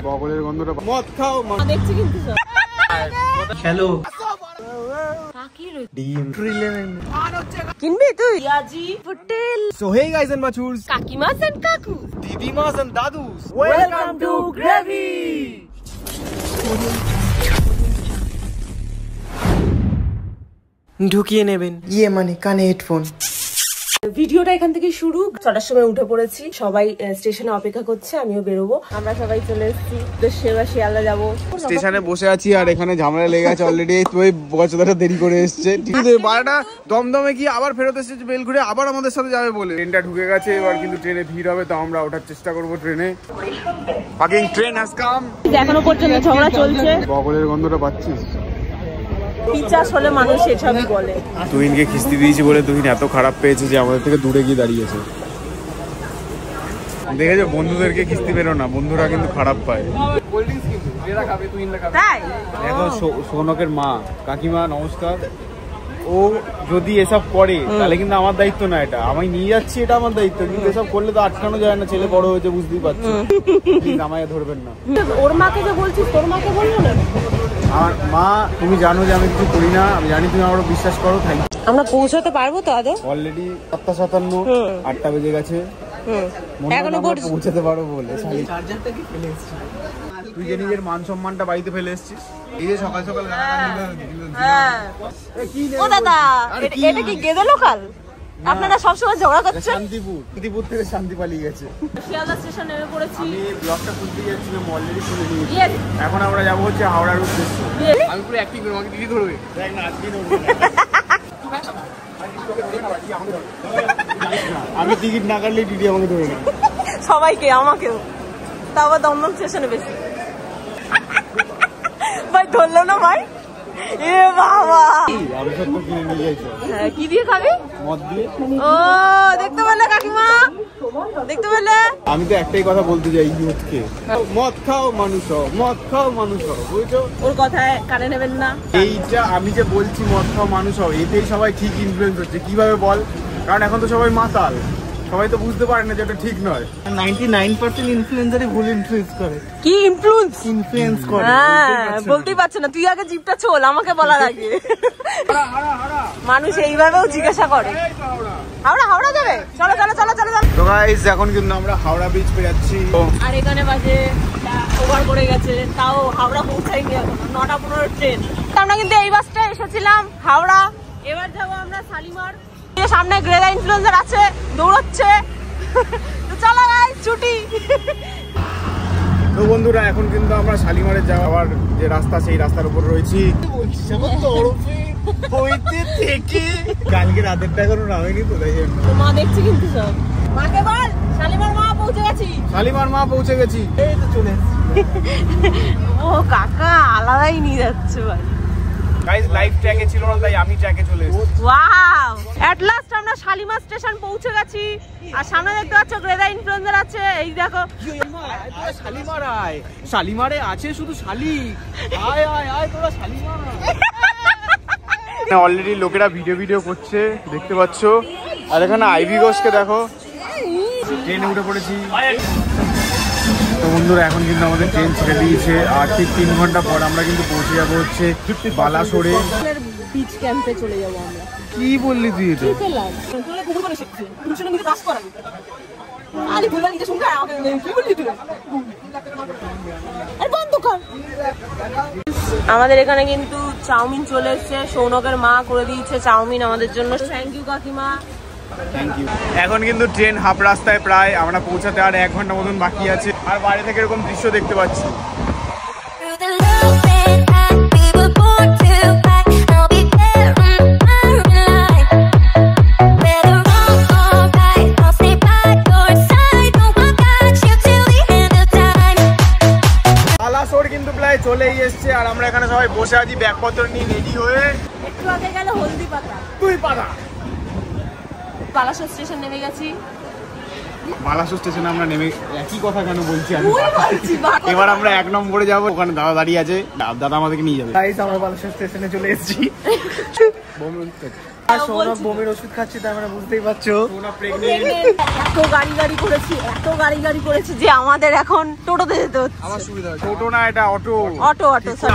বগলের গন্ধটা মদ খাও দেখছি কিন্তু হ্যালো ডিম কিনবি তুই ইয়াজি hotel So hey guys and machurs, কাকিমাস এন্ড কাকু didimas and dadus, welcome to gravy. ঢুকিয়ে নেবেন ইয়ে মানে কানে হেডফোন। ভিডিওটা এখান থেকে শুরু। 6টার সময় উঠে পড়েছি, সবাই স্টেশনে অপেক্ষা করছে, আমিও বেরোবো। আমরা সবাই চলে এসেছি, শিয়ালদা যাবো। স্টেশনে বসে আছি আর এখানে ঝামেলা লেগে আছে অলরেডি। তুই বছরটা দেরি করে এসছে, ঠিক আছে? বারোটা দমদমে গিয়ে আবার ফেরত এসেছে বেল ঘুরে, আবার আমাদের সাথে যাবে বলে। ট্রেনটা ঢুকে গেছে, এবার কিন্তু ট্রেনে ভিড় হবে, তো আমরা ওঠার চেষ্টা করবো ট্রেনে। Fucking train has come. এখনো পর্যন্ত ঝগড়া চলছে। বগলের গন্ধটা পাচ্ছিস? পিচাস হলে মানুষ এসবই বলে। তুহিনকে খিস্তি দিয়েছি বলে তুহিন এত খারাপ পেয়েছে যে আমাদের থেকে দূরে গিয়ে দাঁড়িয়েছে। দেখেছো, বন্ধুদেরকে খিস্তি বেরো না, বন্ধুরা কিন্তু খারাপ পায়। দেখো সৌনকের মা, কাকিমা নমস্কার। ও যদি এসব করে তাহলে কিন্তু আমার দায়িত্ব না, এটা আমি নিয়ে যাচ্ছি, এটা আমার দায়িত্ব। কিন্তু এসব করলে তো আটকানো যায় না, ছেলে বড় হয়েছে বুঝতেই পারছো। আমায় ধরবেন না। ওর মাকে যে বলছিস, তোর মাকে বলবো না? আমার মা, তুমি জানো যে আমি কিছু করি না, আমি জানি তুমি আমার বিশ্বাস করো। আমরা পৌঁছাতে পারবো তো আদৌ? অলরেডি 7:57, 8টা বেজে গেছে, এখনো পৌঁছাতে পারো বলে। তুই যে নিজের মান সম্মানটা বাড়িতে ফেলে এসেছিস, এই যে সকাল সকাল। ও দাদা, এটা কি গেদে লোকাল? আপনারা সবসময় ঝগড়া করছেন। শান্তিপুর থেকে শান্তি পালিয়ে গেছে। শিয়ালদা স্টেশন নেমে পড়েছি। আমি ব্লগটা খুলতে যাচ্ছিলাম, অলরেডি খুলে নিয়েছি। এখন আমরা যাবো হচ্ছে হাওড়ার উদ্দেশ্যে। আমি পুরো অ্যাক্টিং করবো, আমাকে দিদি ধরবে। দেখ না, আজকে আমি টিকিট না কাটলে দিদি আমাকে ধরে না। সবাইকে, আমাকেও। তা আবার দমদম স্টেশনে বেশি। ভাই ধরলো না ভাই। এ বাবা, আমি সত্য কিনে নিয়ে যাইছো। হ্যাঁ, কি দিয়ে খাবি? মদ দিয়ে। ও দেখতে পেলে কাকিমা, দেখতে পেলে? আমি তো একটাই কথা বলতে চাই ইউথকে, মদ খাও মানুষ হও, মদ খাও মানুষ হও, বুঝছো? ওর কথায় কানে নেবেন না। এইটা আমি যে বলছি মদ খাও মানুষ হও, এতেই সবাই ঠিক ইনফ্লুয়েন্স হচ্ছে। কিভাবে বল? কারণ এখন তো সবাই মাতাল, সবাই তো বুঝতে পারে না যে এটা ঠিক নয়। 99% ইনফ্লুয়েন্সারই ভুল ইনফ্লুয়েন্স করে। কি ইনফ্লুয়েন্স করে? বলতেই পারছে না। তুই আগে জিপটা চল, আমাকে বলার আগে। মানুষ এইভাবেও জিজ্ঞাসা করে। হাওড়া যাবে? চলো চলো চলো চলো চলো। তো গাইস, এখন কিন্তু আমরা হাওড়া ব্রিজ পেয়ে যাচ্ছি। আর এখানে বাজে ওভার করে গেছে, তাও হাওড়া পৌঁছাইনি এখনো। 9:15 ট্রেন। আমরা কিন্তু এই বাসটা এসেছিলাম হাওড়া। এবার যাবো আমরা শালিমার। সামনে গ্রেডা ইনফ্লুয়েন্সার আছে, দৌড়চ্ছে। তো চলো গাইস, ছুটি। তো বন্ধুরা, এখন কিন্তু আমরা শালিমারে যাওয়ার যে রাস্তা, সেই রাস্তার উপর রয়েছি। কালকে রাতেরটা এখনো নামেনি তো, তাই জন্য। মা দেখছি কিন্তু সব। মাকে বল শালিমার মা পৌঁছে গেছি। শালিমার মা পৌঁছে গেছি, এই তো চলে এসেছি। ও কাকা আলাদাই নিয়ে যাচ্ছে ভাই। গাইস, লাইভ ট্র্যাকে ছিল না, তাই আমি ট্র্যাকে চলে এসেছি। ওয়াও, এট লাস্ট আমরা শালিমার স্টেশন পৌঁছে গেছি। আর সামনে দেখতে পাচ্ছ গ্রেডা ইনফ্লুয়েন্সার আছে। এই দেখো, শালিমার আয়, শালিমারে আছে শুধু শালি। আয় আয় আয়, তোরা শালিমার। অলরেডি লোকেরা ভিডিও করছে, দেখতে পাচ্ছ। আর এখানে আইভি ঘোষকে দেখো, ট্রেনে উঠে পড়েছি। তো বন্ধুরা, এখন কিন্তু আমাদের ট্রেন ছেড়ে দিয়েছে, আর ঠিক 3 ঘন্টা পর আমরা কিন্তু পৌঁছে যাবো হচ্ছে বালাসোরে। বিচ ক্যাম্পে চলে যাবো আমরা। কি বললি তুই এটা? আমাদের এখানে কিন্তু চাউমিন চলে এসছে। সৌনকের মা করে দিয়েছে চাউমিন আমাদের জন্য। থ্যাংক ইউ কাকিমা। Thank you. এখন কিন্তু ট্রেন হাফ রাস্তায় প্রায়, আমরা পৌঁছাতে আর 1 ঘন্টা মতন বাকি আছে। আর বাইরে থেকে এরকম দৃশ্য দেখতে পাচ্ছি। কিন্তু প্রায় চলেই এসছে, আর আমরা এখানে সবাই বসে আছি ব্যাগপত্র নিয়ে রেডি হয়ে। একটু আগে গেল হলদি পাতা। তুই পাতা। বালাসোর স্টেশন নেমে গেছি। বালাসো স্টেশনে আমরা নেমে একই কথা কেন বলছি আমি। এবার আমরা 1 নম্বরে যাবো, ওখানে দাদা দাঁড়িয়ে আছে, দাদা আমাদেরকে নিয়ে যাবে। গাইস আমরা বালাসো স্টেশনে চলে এসেছি। সৌরভ বমির ওষুধ খাচ্ছি, তার মানে বুঝতেই পারছো এত গাড়ি করেছি যে আমাদের এখন টোটোতে যেতে হচ্ছে। আমার সুবিধা হয়, টোটো না এটা অটো।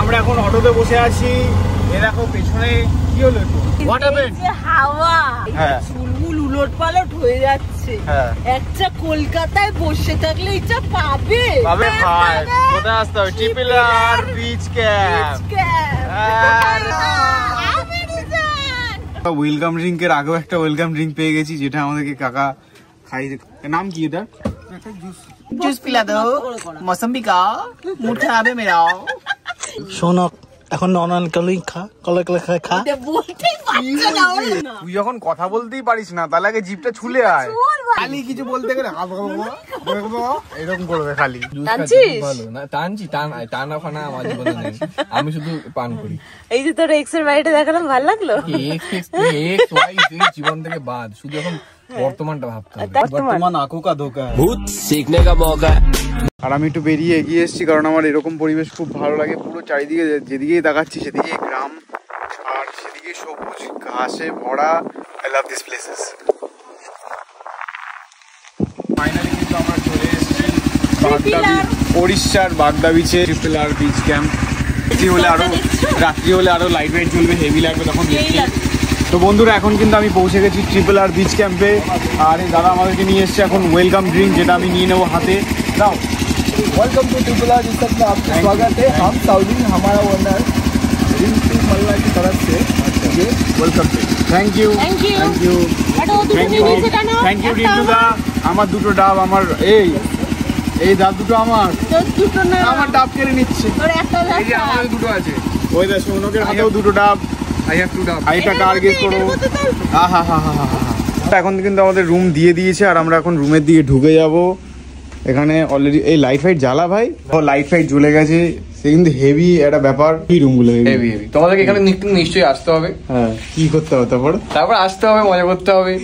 আমরা এখন অটোতে বসে আছি। এ দেখো পেছনে কি হলো, হোয়াট হ্যাপেন্ড? হাওয়া চুলমুল উলটপালট হয়ে যাচ্ছে। একটা কলকাতায় বসে থাকলে এটা পাবে ভাই। কোথায় আসতে হবে? Tripler beach camp. ওয়েলকাম ড্রিঙ্কের আগেও একটা ওয়েলকাম ড্রিঙ্ক পেয়ে গেছি, যেটা আমাদেরকে কাকা খাই। নাম কি এটা? जूस पिला दो मौसमी का मूड खराब है मेरा। শোনক এখন নন খা কলা খা। তুই যখন কথা বলতেই পারিস না, তাহলে আগে জিভটা ছুলে আয়। খালি কিছু বলতে গেলে এরকম করবে খালি। ভালো না টানছি, টানা ফানা আমার জীবনে নেই, আমি শুধু পান করি। এই যে তোর এক্স এর বাড়িটা দেখালাম, ভালো লাগলো? জীবন থেকে বাদ, শুধু এখন বর্তমানটা ভাবতে হবে। বর্তমান আঁখো কা ধোকা ভূত सीखने का मौका। আর আমি একটু বেরিয়ে এগিয়ে এসেছি, কারণ আমার এরকম পরিবেশ খুব ভালো লাগে। পুরো চারিদিকে যেদিকেই তাকাচ্ছি সেদিকেই গ্রাম, আর সেদিকে সবুজ ঘাসে ভরা। I love this places. Finally কিন্তু আমরা চলে এসেছি উড়িষ্যার বাগদা বিচে, ট্রিপলার বিচ ক্যাম্প। রাত্রি হলে আরো লাইট ফাইট চলবে, হেভি লাগবে তখন দেখছি। তো বন্ধুরা এখন কিন্তু আমি পৌঁছে গেছি ট্রিপলার বিচ ক্যাম্পে। আর এই দাদা আমাদেরকে নিয়ে এসছে এখন ওয়েলকাম ড্রিঙ্ক, যেটা আমি নিয়ে নেবো হাতে। দাও। वेलकम टू ट्रिपलर बीच कैंप में आपका स्वागत है। हम साउदी, हमारा ओनर मल्ला की तरफ से ওয়েলকাম। Thank you রিন্টুদা। আমার দুটো ডাব, আমার এই ডাব দুটো আমার ডাব কেড়ে নিচ্ছে। এই যে আমাদের দুটো আছে, ওই দেখ সৌনকের হাতেও দুটো ডাব। আইটা কার গেস করো। এখন কিন্তু আমাদের রুম দিয়ে দিয়েছে, আর আমরা এখন রুমের দিকে ঢুকে যাব। এখানে অলরেডি এই লাইট ফাইট জ্বালা ভাই, লাইট ফাইট জ্বলে গেছে। সে কিন্তু হেভি একটা ব্যাপার। কি রুম গুলো হেভি। তোমাদেরকে এখানে নিশ্চয়ই আসতে হবে। হ্যাঁ, কি করতে হবে তারপর আসতে হবে, মজা করতে হবে,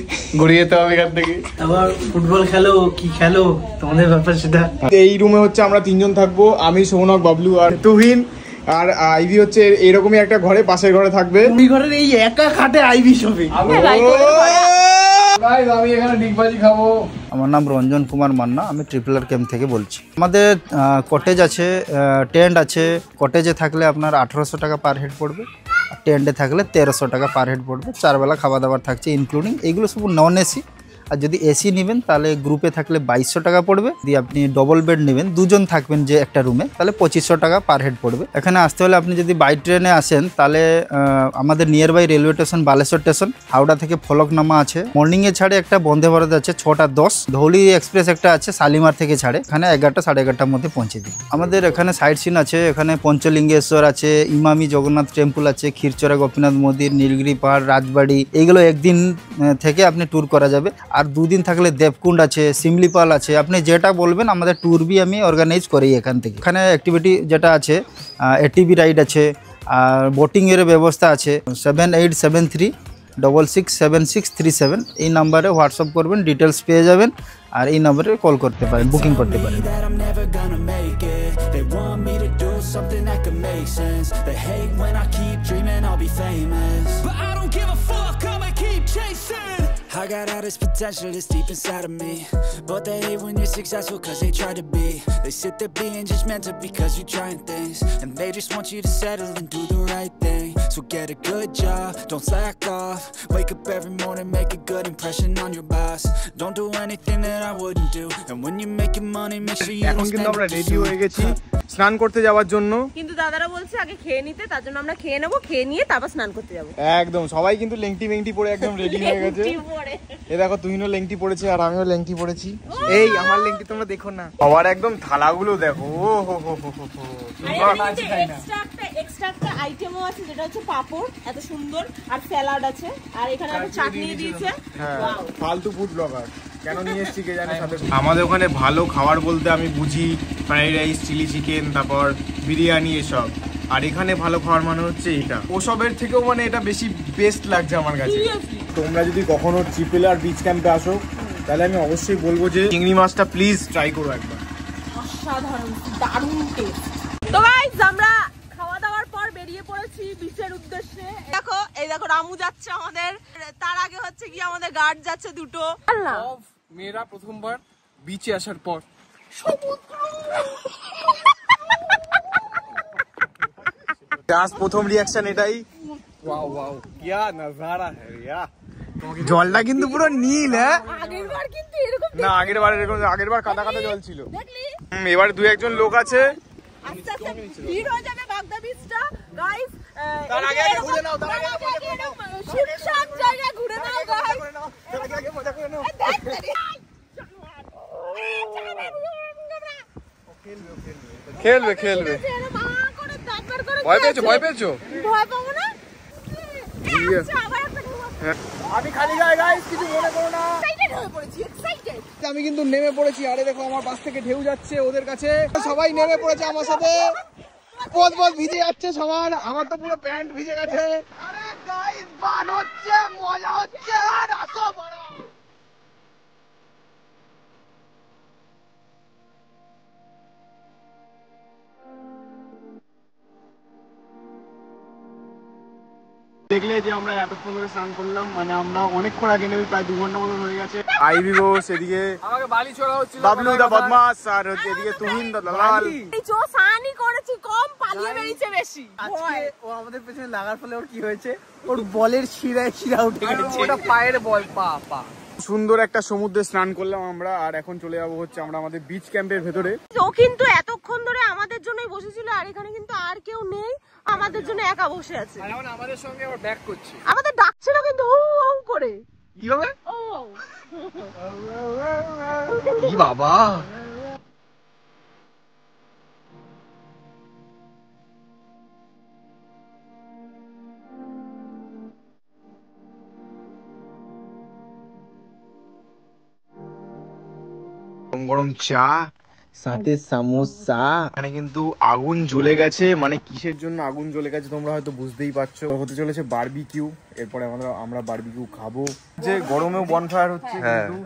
ঘুরে যেতে হবে এখান থেকে। আবার ফুটবল খেলো কি খেলো তোমাদের ব্যাপার সেটা। এই রুমে হচ্ছে আমরা 3 জন থাকবো, আমি, সৌনক, বাবলু আর তুহিন। আর আইভি হচ্ছে এরকমই একটা ঘরে, পাশের ঘরে থাকবে। ওই ঘরের এই একা খাটে আইভি শোবে। আমি এখানে ডিগবাজি খাবো। আমার নাম রঞ্জন কুমার মান্না, আমি ট্রিপলার ক্যাম্প থেকে বলছি। আমাদের কটেজ আছে, টেন্ট আছে। কটেজে থাকলে আপনার 1800 টাকা পার হেড পড়বে, টেন্টে থাকলে 1300 টাকা পার হেড পড়বে। 4 বেলা খাওয়া দাওয়ার থাকছে ইনক্লুডিং। এগুলো সব নন এসি। আর যদি এসি নেবেন তাহলে গ্রুপে থাকলে 2200 টাকা পড়বে। যদি আপনি ডবল বেড নেবেন, 2 জন থাকবেন যে একটা রুমে, তাহলে 2500 টাকা পার হেড পড়বে। এখানে আসতে হলে আপনি যদি বাই ট্রেনে আসেন, তাহলে আমাদের near by railway station Baleshwar station, Howrah থেকে ফলকনামা আছে। মর্নিংয়ে ছাড়ে একটা বন্দে ভারত আছে 6:10। ধৌলি এক্সপ্রেস একটা আছে শালিমার থেকে ছাড়ে, এখানে 11টা সাড়ে 11টার মধ্যে পৌঁছে দিই। আমাদের এখানে সাইট সিন আছে, এখানে পঞ্চলিঙ্গেশ্বর আছে, ইমামি জগন্নাথ টেম্পল আছে, ক্ষীরচোরা গোপীনাথ মন্দির, নীলগিরি পাহাড়, রাজবাড়ি। এইগুলো একদিন থেকে আপনি ট্যুর করা যাবে। আর 2 দিন থাকলে দেবকুণ্ড আছে, শিমলিপাল আছে। আপনি যেটা বলবেন আমাদের ট্যুর বি আমি অর্গানাইজ করি এখান থেকে। এখানে অ্যাক্টিভিটি যেটা আছে, এটিভি রাইড আছে, আর বোটিংয়ের ব্যবস্থা আছে। 7873667637 এই নাম্বারে হোয়াটসঅ্যাপ করবেন, ডিটেলস পেয়ে যাবেন। আর এই নাম্বারে কল করতে পারেন, বুকিং করতে পারেন। I got all this potential that's deep inside of me, but they hate when you're successful cause they try to be. They sit there being judgmental because you're trying things, and they just want you to settle and do the right thing. So get a good job, don't slack off. Wake up every morning, make a good impression on your boss. Don't do anything that I wouldn't do, and when you're making money make sure you don't spend it. এখন কিন্তু আমরা ready হয়ে গেছি স্নান করতে যাওয়ার জন্য, কিন্তু দাদারা বলছে আগে খেয়ে নিতে, তার জন্য আমরা খেয়ে নেবো, খেয়ে নিয়ে তারপর স্নান করতে যাবো। একদম সবাই কিন্তু লেংটি মেংটি পরে একদম রেডি হয়ে গেছে। এই দেখো তুহিনও লেংটি পরেছে আর আমিও লেংটি পরেছি। এই আমার লেংটি তোমরা দেখো না, আবার একদম থালাগুলো দেখো। ও হো হো হো হো হো। এক্সট্রা একটা আইটেমও আছে যেটা হচ্ছে পাপড়, এত সুন্দর, আর স্যালাড আছে, আর এখানে একটা চাটনি দিয়েছে। হ্যাঁ, ফালতু ফুড ব্লগার কেন নিয়ে এসেছি কে জানে সাথে। আমাদের ওখানে ভালো খাবার বলতে আমি বুঝি ফ্রাইড রাইস, চিলি চিকেন, তারপর বিরিয়ানি এসব। আর এখানে ভালো খাবার মানে হচ্ছে এটা, ওসবের থেকেও মানে এটা বেশি বেস্ট লাগছে আমার কাছে। তোমরা যদি কখনো ট্রিপলার বিচ ক্যাম্পে আসো, তাহলে আমি অবশ্যই বলবো যে চিংড়ি মাছটা প্লিজ ট্রাই করো একবার। অসাধারণ, দারুণ টেস্ট। তো গাইস আমরা খাওয়া দাওয়ার পর বেরিয়ে পড়েছি বিচের উদ্দেশ্যে। দেখো এই দেখো রামু যাচ্ছে আমাদের, তার আগে হচ্ছে কি আমাদের গার্ড যাচ্ছে দুটো। মেয়েরা প্রথমবার বিচে আসার পর প্রথম রিয়াকশন এটাই। ওয়াও ওয়াও কিয়া নজারা হ্যায় ইয়া। জলটা কিন্তু পুরো নীল। হ্যাঁ আগেরবার কিন্তু এরকম না, আগেরবার কাদা কাদা জল ছিল। দেখলি? এবার দু একজন লোক আছে। আস্তে আস্তে ভিড় হয়ে যাবে বাগদা বিচটা গাইস। তার আগে ঘুরে নাও, তার আগে সুনসান জায়গা ঘুরে নাও গাইস। মজা করে নাও। খেলবে খেলবে। ভয় পেয়েছো? ভয় পেয়েছো? ভয় পাবো না। আমি খালি গায়ে গাইস, কিছু মনে করো না। এক্সাইটেড হয়ে পড়েছি, এক্সাইটেড। আমি কিন্তু নেমে পড়েছি। আরে দেখো আমার পাশ থেকে ঢেউ যাচ্ছে ওদের কাছে, সবাই নেমে পড়েছে আমার সাথে। পথ ভিজে যাচ্ছে সবার, আমার তো পুরো প্যান্ট ভিজে গেছে। আরে গাইস বান হচ্ছে, মজা হচ্ছে। আর আসো বড় দেখলে যে আমরা এতক্ষণ ধরে স্নান করলাম, মানে আমরা অনেকক্ষণ আগে নেমে, প্রায় 2 ঘন্টা মতো হয়ে গেছে। আইভি ঘোষ এদিকে, আমাকে বালি ছোড়া হচ্ছিল, বাবলু দা বদমাস, আর হচ্ছে এদিকে তুহিন দা দালাল। এই চো সানি করেছি কম, পালিয়ে বেরিয়েছে বেশি। আজকে ও আমাদের পেছনে লাগার ফলে ওর কি হয়েছে, ওর বলের শিরা উঠে গেছে। ওটা পায়ের বল, পা পা। সুন্দর একটা সমুদ্রে স্নান করলাম আমরা, আর এখন চলে যাবো হচ্ছে আমরা আমাদের বিচ ক্যাম্পের ভেতরে। ও কিন্তু এতক্ষণ ধরে আমাদের জন্যই বসেছিল, আর এখানে কিন্তু আর কেউ নেই, আমাদের জন্য একা বসে আছে। এখন আমাদের সঙ্গে আবার ব্যাক করছে। আমাদের ডাকছিল কিন্তু ও ও করে। কি হবে? ও কি বাবা, গরম চা সাথে সামোসা। এখানে কিন্তু আগুন জ্বলে গেছে, মানে কিসের জন্য আগুন জ্বলে গেছে তোমরা হয়তো বুঝতেই পারছো। হতে চলেছে বারবিকিউ, এরপরে আমরা বারবিকিউ খাবো। যে গরমেও বনফায়ার হচ্ছে, কিন্তু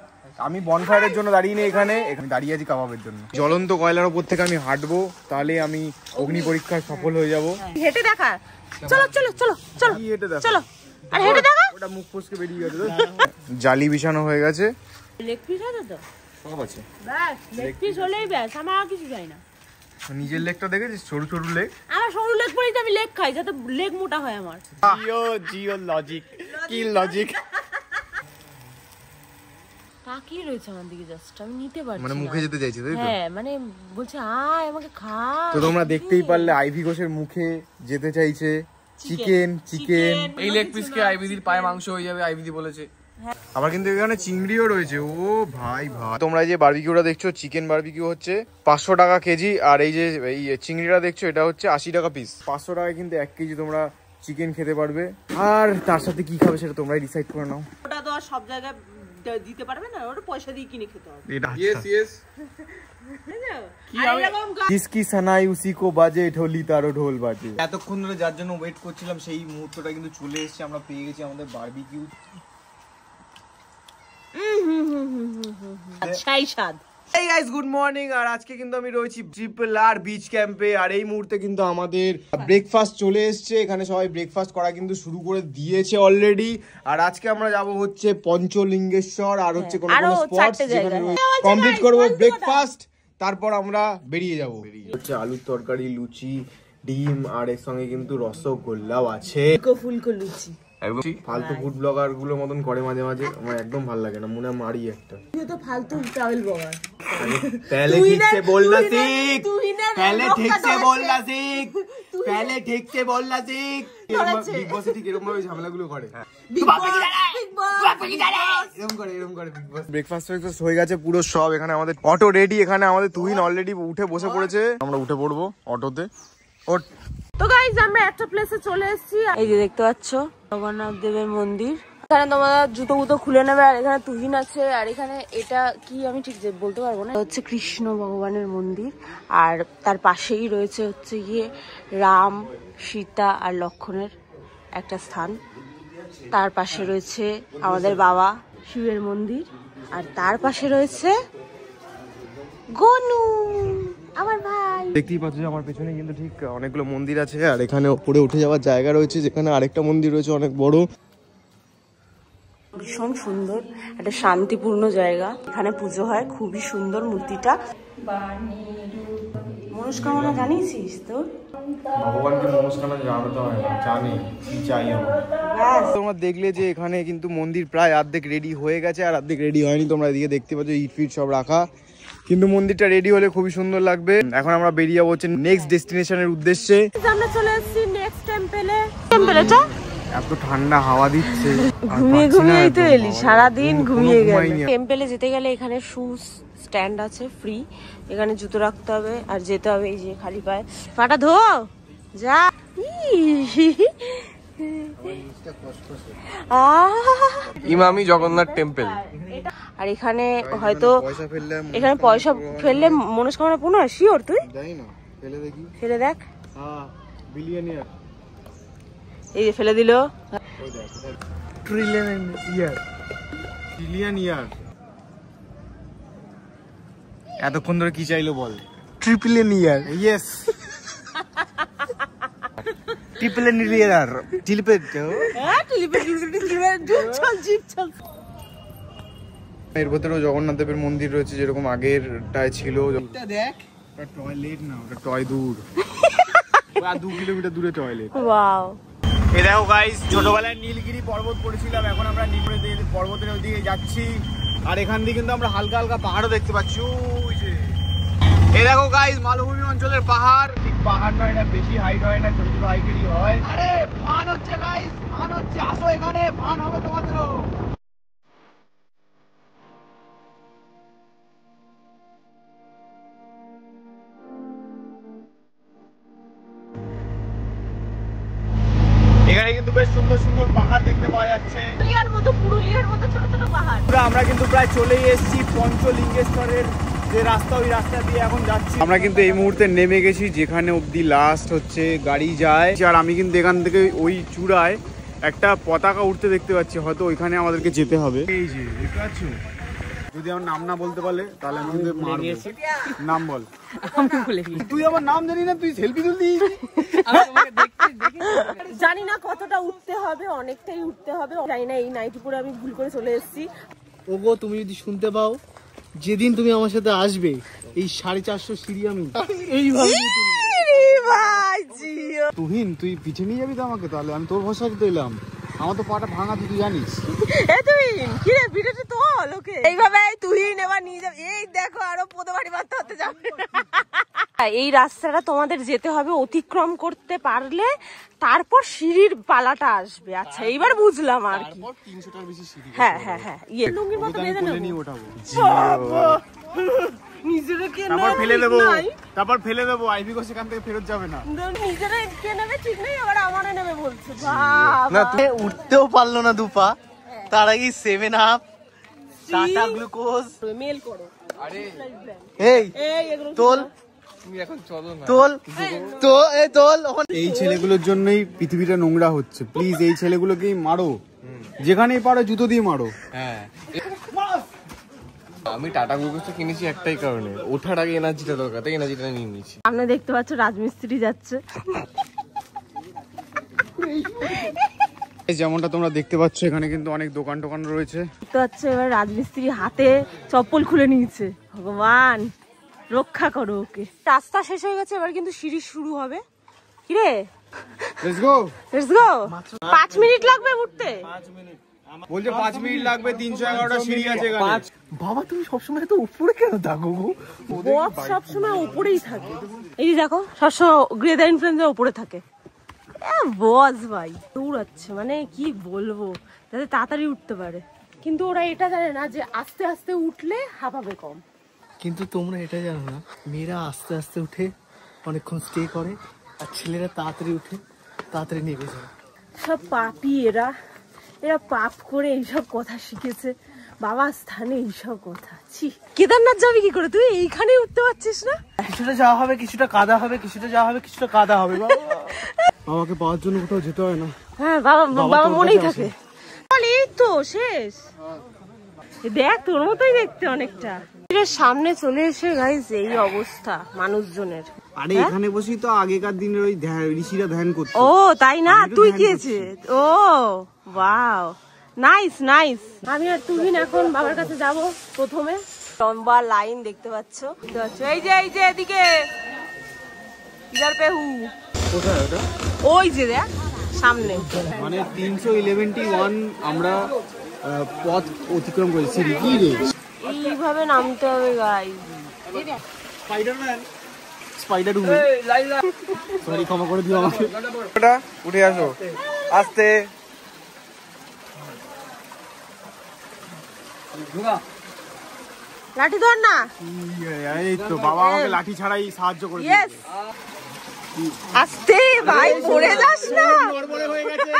আমি বনফায়ারের জন্য দাঁড়িয়ে নেই এখানে দাঁড়িয়ে আছি কাবাবের জন্য। জ্বলন্ত কয়লার উপর থেকে আমি হাঁটবো, তাহলে আমি অগ্নি পরীক্ষায় সফল হয়ে যাব। হেঁটে দেখা, চলো চলো চলো চলো কি হেঁটে দেখা? চলো আর হেঁটে দেখা। ওটা মুখ ফসকে বেরিয়ে গেছে। জালি বিছানো হয়ে গেছে, লেগ পিস আছে তো, সব আছে। ব্যাস লেগ পিস হলেই ব্যাস, আমার আর কিছু চাই না। নিজের লেগটা দেখেছিস, সরু সরু লেগ। আমার সরু লেগ পরেই তো আমি লেগ খাই, যাতে লেগ মোটা হয় আমার। জিও লজিক, কি লজিক। তাকিয়ে রয়েছে আমার দিকে, জাস্ট আমি নিতে পারছি মানে না। মুখে যেতে চাইছে তাই তো? হ্যাঁ মানে বলছে আয় আমাকে খা। তো তোমরা দেখতেই পারলে আইভি ঘোষের মুখে যেতে চাইছে চিকেন। এই লেগ পিসকে আইবিদির পায়ে মাংস হয়ে যাবে, আইবিদি বলেছে। আবার কিন্তু এখানে চিংড়িও রয়েছে। ও ভাই ভাই, তোমরা এই যে বারবিকিউটা দেখছো, চিকেন বারবিকিউ হচ্ছে 500 টাকা কেজি, আর এই যে এই চিংড়িটা দেখছো এটা হচ্ছে 80 টাকা পিস। 500 টাকায় কিন্তু 1 কেজি তোমরা চিকেন খেতে পারবে। আর তার সাথে কি খাবে সেটা তোমরাই ডিসাইড করে নাও। ওটা তো আর সব জায়গায় দিতে পারবে না, ওটা পয়সা দিয়ে কিনে খেতে হবে। কিসকি সানাই উসি কো বাজে, ঢোলি তারও ঢোল বাজে। এতক্ষণ ধরে যার জন্য ওয়েট করছিলাম, সেই মুহূর্তটা কিন্তু চলে এসেছে। আমরা পেয়ে গেছি আমাদের বারবিকিউ। আচ্ছাই স্বাদ। Hey guys, good morning. আর আজকে কিন্তু আমি রয়েছি ট্রিপল-আর বিচ ক্যাম্পে, আর এই মুহূর্তে কিন্তু আমাদের ব্রেকফাস্ট চলে এসেছে। এখানে সবাই ব্রেকফাস্ট করা কিন্তু শুরু করে দিয়েছে অলরেডি। আর আজকে আমরা যাব হচ্ছে পঞ্চলিঙ্গেশ্বর, আর হচ্ছে কোনো স্পটস যেখানে কমপ্লিট করব ব্রেকফাস্ট, তারপর আমরা বেরিয়ে যাব। হচ্ছে আলুর তরকারি, লুচি, ডিম, আর এর সঙ্গে কিন্তু রসগোল্লাও আছে। ফুলকো লুচি। ফালতু ফুড ব্লগার গুলোর মতন করে মাঝে মাঝে, আমার একদম ভালো লাগে না, মনে হয় মারি একটা। তুই তো ফালতু ট্রাভেল ব্লগার। पहले ठीक से बोलना सीख, पहले ठीक से बोलना सीख, पहले ठीक से बोलना सीख। बिग बॉस ঠিক এরকম ভাবে ঝামেলাগুলো করে। এরকম করে বিগ বস। ব্রেকফাস্ট হয়ে গেছে পুরো সব। এখানে আমাদের অটো রেডি, এখানে আমাদের তুহিন অলরেডি উঠে বসে পড়েছে। আমরা উঠে পড়বো অটোতে। তো গাইস আমরা একটা প্লেসে চলে এসেছি, এই যে দেখতে পাচ্ছ জগন্নাথ দেবের মন্দির। এখানে তোমরা জুতো মুতো খুলে নেবে, আর এখানে তুহিন আছে, আর এখানে এটা কি আমি ঠিক বলতে পারবো না, হচ্ছে কৃষ্ণ ভগবানের মন্দির। আর তার পাশেই রয়েছে হচ্ছে গিয়ে রাম, সীতা আর লক্ষণের একটা স্থান। তার পাশে রয়েছে আমাদের বাবা শিবের মন্দির, আর তার পাশে রয়েছে গনু আমার ভাই। দেখতেই পাচ্ছ যে আমার পেছনে কিন্তু ঠিক অনেকগুলো মন্দির আছে, আর এখানে উপরে উঠে যাওয়ার জায়গা রয়েছে, যেখানে আরেকটা মন্দির রয়েছে অনেক বড়। ভীষণ সুন্দর একটা শান্তিপূর্ণ জায়গা, এখানে পুজো হয়, খুবই সুন্দর মূর্তিটা। মনস্কামনা জানিয়েছিস তোর? ভগবানকে মনস্কামনা জানাতে হয় না, জানি কি চাই আমার। তোমরা দেখলে যে এখানে কিন্তু মন্দির প্রায় অর্ধেক রেডি হয়ে গেছে, আর অর্ধেক রেডি হয়নি। তোমরা এদিকে দেখতে পাচ্ছ ইট ফিট সব রাখা, কিন্তু মন্দিরটা রেডি হলে খুবই সুন্দর লাগবে। এখন আমরা বেরিয়ে যাবো হচ্ছে নেক্সট ডেস্টিনেশনের উদ্দেশ্যে। আমরা চলে এসেছি নেক্সট টেম্পলে। টেম্পলেটা এত ঠান্ডা হাওয়া দিচ্ছে, ঘুমিয়ে ঘুমিয়েই তো এলি, সারাদিন ঘুমিয়ে গেল। টেম্পলে যেতে গেলে এখানে শুজ স্ট্যান্ড আছে ফ্রি, এখানে জুতো রাখতে হবে আর যেতে হবে এই যে খালি পায়ে। পাটা ধো যা। ইমামি জগন্নাথ টেম্পল। আর এখানে হয়তো এখানে পয়সা ফেললে মনস্কামনা পূর্ণ হয়। শিওর তুই? জানি না, ফেলে দেখি। ফেলে দেখ। বিলিয়নিয়ার এই যে ফেলে দিল। ট্রিলিয়ন ইয়ার। এতক্ষণ ধরে কি চাইলো বল? ট্রিপলিয়ন ইয়ার। ইয়েস, ট্রিপলিয়ন ইয়ার। এর ভেতরেও জগন্নাথ দেবের মন্দির রয়েছে, যেরকম আগেরটায় ছিল। দেখ, টয়লেট না, ওটা টয় দূর, 2 কিলোমিটার দূরে টয়লেট। ওয়াও। এই দেখো গাইস, ছোটবেলায় নীলগিরি পর্বত পড়েছিলাম, এখন আমরা নীলগিরি পর্বতের ওইদিকে যাচ্ছি। আর এখান দিয়ে কিন্তু আমরা হালকা হালকা পাহাড়ও দেখতে পাচ্ছি। ওই যে এই দেখো গাইস, মালভূমি অঞ্চলের পাহাড়। ঠিক পাহাড় নয়, এটা বেশি হাইট হয় না, ছোট ছোট হাইটেরই হয়। আরে ফান হচ্ছে গাইস, ফান হচ্ছে, আসো এখানে, ফান হবে তোমাদেরও। এখানে কিন্তু বেশ সুন্দর সুন্দর পাহাড় দেখতে পাওয়া যাচ্ছে, পুরুলিয়ার মতো ছোট ছোট পাহাড়। আমরা কিন্তু প্রায় চলেই এসেছি পঞ্চলিঙ্গেশ্বরের যে রাস্তা, ওই রাস্তা দিয়ে এখন যাচ্ছি। আমরা কিন্তু এই মুহূর্তে নেমে গেছি যেখানে অবধি লাস্ট হচ্ছে গাড়ি যায়। আর আমি কিন্তু এখান থেকে ওই চূড়ায় একটা পতাকা উঠতে দেখতে পাচ্ছি, হয়তো ওইখানে আমাদেরকে যেতে হবে। এই যে দেখতে পাচ্ছ, যদি আমার নাম না বলতে পারলে তাহলে আমি মারবো। নাম বল। তুই আমার নাম জানি না, তুই সেলফি তুলতি। জানি না কতটা উঠতে হবে, অনেকটাই উঠতে হবে, জানি না। এই নাইটি পরে আমি ভুল করে চলে এসেছি। ওগো, তুমি যদি শুনতে পাও, যেদিন তুমি আমার সাথে আসবে, এই 450 সিঁড়ি আমি এইভাবে তুহিন, তুই পিছিয়ে নিয়ে যাবি তো আমাকে, তাহলে আমি তোর ভরসায় তো এলাম। আমার তো পাটা ভাঙা, তুই জানিস। এইভাবে তুহিন এবার নিয়ে যাবে। এই দেখো, আরো পোদবাড়ি মারতে হতে যাবে। এই রাস্তাটা তোমাদের যেতে হবে, অতিক্রম করতে পারলে তারপর সিঁড়ির পালাটা আসবে। আচ্ছা, এইবার বুঝলাম আর কি। 300টার বেশি সিঁড়ি। হ্যাঁ হ্যাঁ হ্যাঁ, লুঙ্গির মতো বেঁধে নেবো। তারপর ফেলে দেবো, তারপর ফেলে দেবো। আইভি কো সেখান থেকে ফেরত যাবে না। নিজেরা কে নেবে ঠিক নেই, আবার আমারে নেবে বলছে। না, তুমি উঠতেও পারলো না দুপা, তার আগে 7 আপ, টাটা গ্লুকোজ মেল করো। আরে এই তোল, তুমি এখন চলো না, তোল তো, এই তোল। এই ছেলেগুলোর জন্যই পৃথিবীটা নোংরা হচ্ছে। প্লিজ এই ছেলেগুলোকেই মারো, যেখানেই পারো জুতো দিয়ে মারো। হ্যাঁ, আমি টাটা গ্লুকোজটা কিনেছি একটাই কারণে, ওঠার আগে এনার্জিটা দরকার, তাই এনার্জিটা নিয়ে নিয়েছি। সামনে দেখতে পাচ্ছ রাজমিস্ত্রি যাচ্ছে। যেমনটা তোমরা দেখতে পাচ্ছ, এখানে কিন্তু অনেক দোকান টোকান রয়েছে। দেখতে পাচ্ছ এবার রাজমিস্ত্রি হাতে চপ্পল খুলে নিয়েছে। ভগবান রক্ষা করো ওকে। রাস্তা শেষ হয়ে গেছে, এবার কিন্তু সিঁড়ি শুরু হবে। কিরে, let's go, let's go. 5 minute লাগবে উঠতে। বলছে 5 মিনিট লাগবে। 311টা সিঁড়ি আছে এখানে। বাবা, তুমি সবসময় তো উপরে কেন থাকো গো? বস সবসময় উপরেই থাকে। এই যে দেখো, সবসময় গ্রেদার ইনফ্লুয়েন্সার উপরে থাকে। বস ভাই দৌড়াচ্ছে, মানে কি বলবো, যাতে তাড়াতাড়ি উঠতে পারে। কিন্তু ওরা এটা জানে না যে আস্তে আস্তে উঠলে হাঁপাবে কম। কিন্তু তোমরা এটা জানো না, মেয়েরা আস্তে আস্তে উঠে অনেকক্ষণ স্টে করে, আর ছেলেরা তাড়াতাড়ি উঠে তাড়াতাড়ি নেমে যায়। সব পাপি এরা, এরা পাপ করে এইসব কথা শিখেছে। বাবা স্থানে এইসব কথা। ছি, কেদারনাথ যাবি কি করে তুই? এইখানে উঠতে পারছিস না? কিছুটা যাওয়া হবে, কিছুটা কাদা হবে, কিছুটা যাওয়া হবে, কিছুটা কাদা হবে। আমাকে পাওয়ার জন্য কোথাও যেতে হয় না। হ্যাঁ, বাবা বাবা মনেই থাকে। এই তো শেষ। দেখ তোর মতোই দেখতে অনেকটা। সামনে চলে এসে গাইস এই অবস্থা মানুষজনের। আরে এখানে বসেই তো আগেকার দিনের ওই ঋষিরা ধ্যান করতো। ও তাই না, তুই গিয়েছে? ও ওয়াও, নাইস নাইস। আমি আর তুহিন এখন বাবার কাছে যাব। প্রথমে লম্বা লাইন দেখতে পাচ্ছ, এই যে এদিকে ইধার পে হু। কোথায় ওটা? ওই যে দেখ সামনে, মানে 311 আমরা পথ অতিক্রম করেছি। কি রে, এইভাবে নামতে হবে গাইস। স্পাইডারম্যান, স্পাইডার উড়ে। সরি, ক্ষমা করে দিও আমাকে। ওটা উঠে আসো আস্তে। লাঠি ধর না। এই তো বাবা আমাকে লাঠি ছাড়াই সাহায্য করে ইয়েস, আস্তে ভাই, পড়ে যাস না। নড়বড়ে হয়ে গেছে।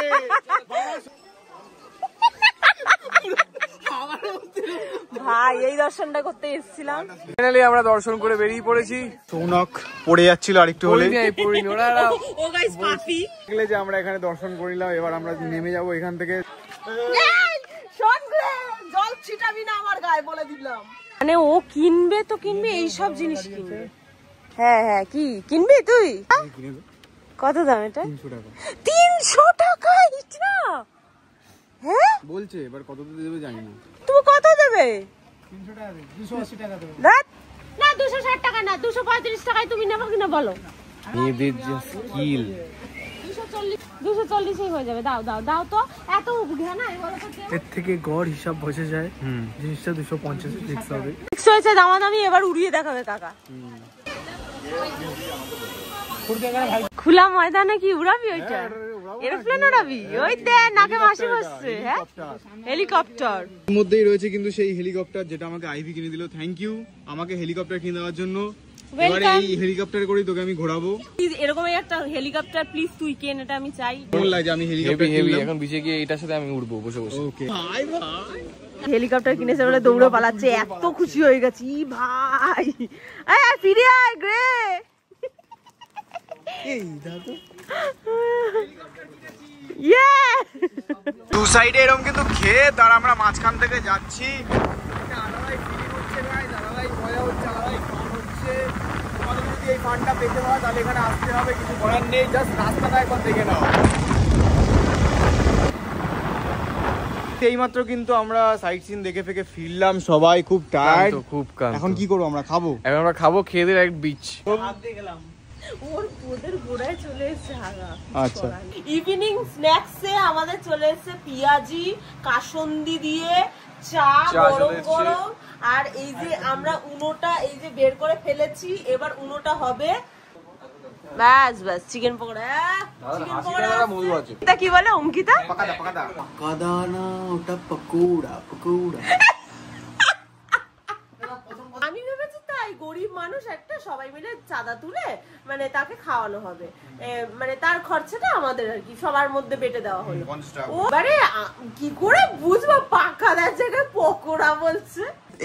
ভাই এই দর্শনটা করতে এসেছিলাম। ফাইনালি আমরা দর্শন করে বেরিয়ে পড়েছি। সৌনক পড়ে যাচ্ছিল আরেকটু হলে। ও গাইস পাপি, দেখলে যে আমরা এখানে দর্শন করিলাম, এবার আমরা নেমে যাব এখান থেকে। শোন রে, জল ছিটাবি না আমার গায়ে, বলে দিলাম। মানে ও কিনবে তো কিনবে, এই সব জিনিস কিনবে। হ্যাঁ কি কিনবি তুই? কত দাম এটা? 300 টাকা এটা? হ্যাঁ বলছে, এবার কত দেবে জানি না। তুমি কত দেবে? 300 টাকা দেবে, 280 টাকা দেবে। না 260 টাকা না, 235 টাকায় তুমি নেবে কিনা বলো? মেয়েদের যে স্কিল। 240 হয়ে যাবে। দাও দাও দাও তো, এত ঘে না বলো তো। এর থেকে গড় হিসাব বসে যায়, জিনিসটা 250 ফিক্স হবে। ফিক্স হয়েছে দামাদামি, এবার উড়িয়ে দেখাবে কাকা। খোলা ময়দানে কি উড়াবি ওইটা? এরোপ্লেন উড়াবি? ওই তে নাকে মাসি বসছে। হ্যাঁ, হেলিকপ্টার। এর মধ্যেই রয়েছে কিন্তু সেই হেলিকপ্টার যেটা আমাকে আইভি কিনে দিল। থ্যাংক ইউ আমাকে হেলিকপ্টার কিনে দেওয়ার জন্য। এবারে এই হেলিকপ্টার করেই তোকে আমি ঘোরাবো। এরকম একটা হেলিকপ্টার প্লিজ তুই কেন, এটা আমি চাই। কেমন লাগে আমি হেলিকপ্টার হেভি কিনলাম? এখন বিচে গিয়ে এটার সাথে আমি উঠবো বসে বসে। ওকে ভাই ভাই, হেলিকপ্টার কিনেছে বলে দৌড়ে পালাচ্ছে, এত খুশি হয়ে গেছি ভাই। এই ফিরে আয় গ্রে। এই দাদু ইয়ে দু সাইডে এরকম কিন্তু ক্ষেত, আর আমরা মাঝখান থেকে যাচ্ছি। আলাদাই ফিলিং হচ্ছে ভাই, আলাদাই মজা হচ্ছে, আলাদাই ফান হচ্ছে। তোমাদের যদি এই ফানটা পেতে হয় তাহলে এখানে আসতে হবে, কিছু করার নেই। জাস্ট রাস্তাটা একবার দেখে নাও। এইমাত্র কিন্তু আমরা সাইট সিন দেখে ফেকে ফিরলাম, সবাই খুব টায়ার্ড। খুব ক্লান্ত। এখন কি করবো? আমরা খাবো। এখন আমরা খাবো, খেয়ে দিয়ে এক বিচ। ওর পোদের গোড়ায় চলে এসেছে হাগা। আচ্ছা, ইভিনিং স্ন্যাক্সে আমাদের চলে এসেছে পিয়াজি কাসন্দি দিয়ে চা গরম গরম। আর এই যে আমরা উনোটা এই যে বের করে ফেলেছি, এবার উনোটা হবে। ব্যাস ব্যাস, চিকেন পকোড়া। চিকেন পকোড়া এটা কি বলে অঙ্কিতা? পাকাদা পাকাদা কাদা না, ওটা পকোড়া পকোড়া। আমি ভেবেছি তাই গরিব মানুষ একটা, সবাই মিলে চাঁদা তুলে মানে তাকে খাওয়ানো হবে, মানে তার খরচাটা আমাদের আর কি সবার মধ্যে বেটে দেওয়া হলো। ও মানে কি করে বুঝবো পাকাদার জায়গায় পকোড়া বলছে।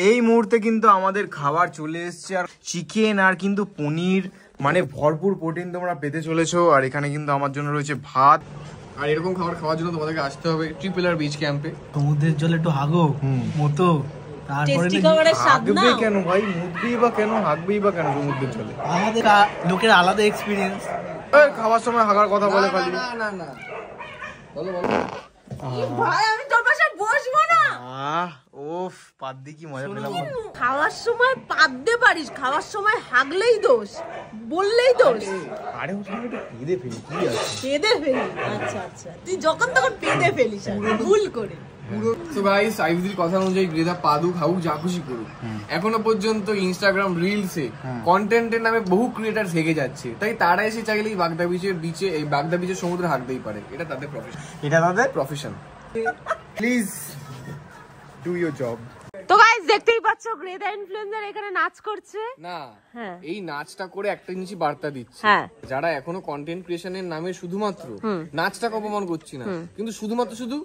এই মুহূর্তে কিন্তু আমাদের খাবার চলে এসেছে, আর চিকেন আর কিন্তু পনির, মানে ভরপুর প্রোটিন তোমরা পেতে চলেছো। আর এখানে কিন্তু আমার জন্য রয়েছে ভাত। আর এরকম খাবার খাওয়ার জন্য তোমাদেরকে আসতে হবে ট্রিপল বিচ ক্যাম্পে। সমুদ্রের জলে একটু হাগো মতো, তারপরে টেস্টি খাবারের স্বাদ না। হাগবেই কেন ভাই? মুদবেই বা কেন? হাগবেই বা কেন সমুদ্রের জলে? আমাদের লোকের আলাদা এক্সপিরিয়েন্স। খাবার সময় হাগার কথা বলে খালি। না না বলো বলো। ভাই আমি তোর পাশে বসবো না। ওফ, পাদ্দি কি মজা পেলাম। খাওয়ার সময় পাদ্দে পারিস, খাওয়ার সময় হাগলেই দোষ, বললেই দোষ। আরে ওটা একটু কেঁদে ফেলি, কি আছে? পেদে ফেলি? আচ্ছা আচ্ছা, তুই যখন তখন পেদে ফেলিস ভুল করে। তো গাইস, আইভির কথা অনুযায়ী গ্রেদা পাদু খাউক যা খুশি করুক, এখনো পর্যন্ত ইনস্টাগ্রাম রিলসে কন্টেন্টের নামে বহু ক্রিয়েটার থেকে যাচ্ছে। তাই তারা এসে চাইলেই বাগদা বিচে এই বাগদা বিচের সমুদ্রে হাঁকতেই পারে। এটা তাদের প্রফেশন। এটা তাদের profession. Please do your job. তো গাইস দেখতেই পাচ্ছ গ্রেদা ইনফ্লুয়েন্সার এখানে নাচ করছে। না, হ্যাঁ। এই নাচটা করে একটা জিনিসই বার্তা দিচ্ছে, হ্যাঁ। যারা এখনো কন্টেন্ট ক্রিয়েশনের নামে শুধুমাত্র নাচটাকে অপমান করছি না, কিন্তু শুধুমাত্র শুধু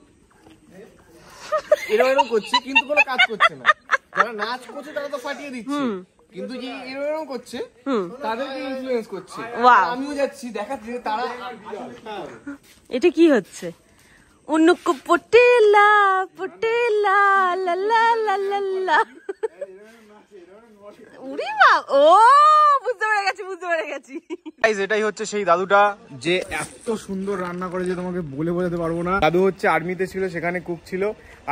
এরকম করছে কিন্তু কোনো কাজ করছে না। যারা নাচ করছে তারা তো ফাটিয়ে দিচ্ছে, কিন্তু যে এরকম করছে তাদেরকে ইনফ্লুয়েন্স করছে। Wow. আমিও যাচ্ছি দেখাচ্ছি তারা। এটা কি হচ্ছে? উনুকু পটেলা পটেলা লা লা লা লা লা। উরি মা, ও বুঝতে পেরে গেছি। গাইস এটাই হচ্ছে সেই দাদুটা যে এত সুন্দর রান্না করে যে তোমাকে বলে বোঝাতে পারবো না। দাদু হচ্ছে আর্মিতে ছিল, সেখানে কুক ছিল,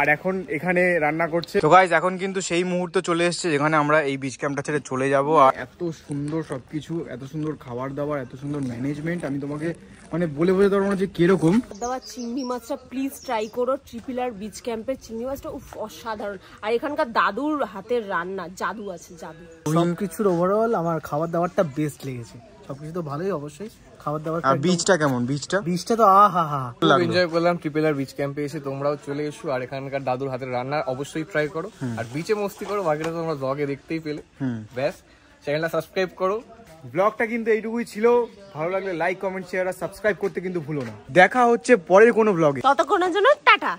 আর এখন এখানে রান্না করছে। তো গাইস এখন কিন্তু সেই মুহূর্ত চলে এসেছে যেখানে আমরা এই বিচ ক্যাম্পটা ছেড়ে চলে যাব। আর এত সুন্দর সবকিছু, এত সুন্দর খাবার দাবার, এত সুন্দর ম্যানেজমেন্ট, আমি তোমাকে মানে বলে বোঝাতে পারবো না যে কিরকম। দাদা চিংড়ি মাছটা প্লিজ ট্রাই করো, ট্রিপলার বিচ ক্যাম্পের চিংড়ি মাছটা উফ অসাধারণ। আর এখানকার দাদুর হাতের রান্না জাদু আছে, জাদু। সবকিছুর ওভারঅল আমার খাবার দাবারটা বেস্ট লেগেছে। সবকিছু তো ভালোই অবশ্যই, খাবার দাবার। আর বিচটা কেমন? বিচটা তো আহা হা এনজয় করলাম ট্রিপলার বিচ ক্যাম্পে এসে। তোমরাও চলে এসো আর এখানকার দাদুর হাতের রান্না অবশ্যই ট্রাই করো, আর বিচে মস্তি করো। বাকিটা তোমরা ব্লগে দেখতেই পেলে। ব্যাস, চ্যানেলটা সাবস্ক্রাইব করো। ব্লগটা কিন্তু এইটুকুই ছিল। ভালো লাগলে লাইক, কমেন্ট, শেয়ার আর সাবস্ক্রাইব করতে কিন্তু ভুলো না। দেখা হচ্ছে পরের কোনো ব্লগে। ততক্ষণের জন্য টাটা।